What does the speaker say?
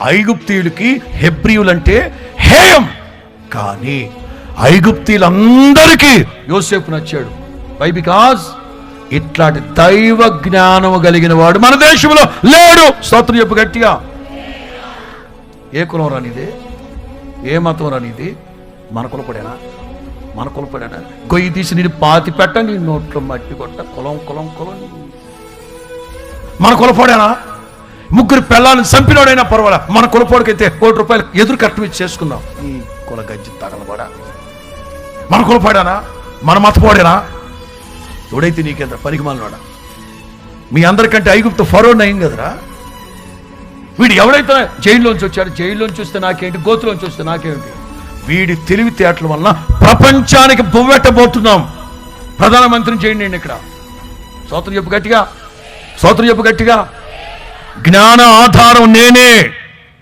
ఐగుప్తీయులకి హెబ్రీయులంటే హేయం, కానీ ఐగుప్తీయులందరికీ యోసేపు నచ్చాడు. వై? బికాజ్ ఇట్లాంటి దైవ జ్ఞానము కలిగిన వాడు మన దేశంలో లేడు. స్తోత్రం చెప్పు గట్టిగా. ఏ కులం రానిది? ఏ మతం రానిది? మన కులపడేనా? మన కులపడేనా? గొయ్యి తీసి నేను పాతి పెట్ట, నీ నోట్లో మట్టి కొట్ట, కులం కులం కులం. మన కులపడేనా? ముగ్గురు పిల్లల్ని చంపినోడైనా పర్వాలా, మన కులపోడికైతే ₹1 ఎదురు కట్టం ఇచ్చి చేసుకుందాం. ఈ కుల గజ్జి తగలబడా. మన కులపాడానా? మన మతపోడేనా? తోడైతే నీకేంద్ర పనికిమాలినోడా? మీ అందరికంటే ఐగుప్తు ఫరో నయం కదరా. వీడు ఎవడైతే జైల్లోంచి వచ్చాడు, జైల్లోంచి వస్తే నాకేంటి, గోతులోంచి వస్తే నాకేంటి? వీడి తెలివితేటల వలన ప్రపంచానికి బొవ్వెట్టబోతున్నాం. ప్రధానమంత్రిని చేయండి నేను ఇక్కడ. స్తోత్రం చెప్పు గట్టిగా, స్తోత్రం చెప్పు గట్టిగా. జ్ఞాన ఆధారం నేనే.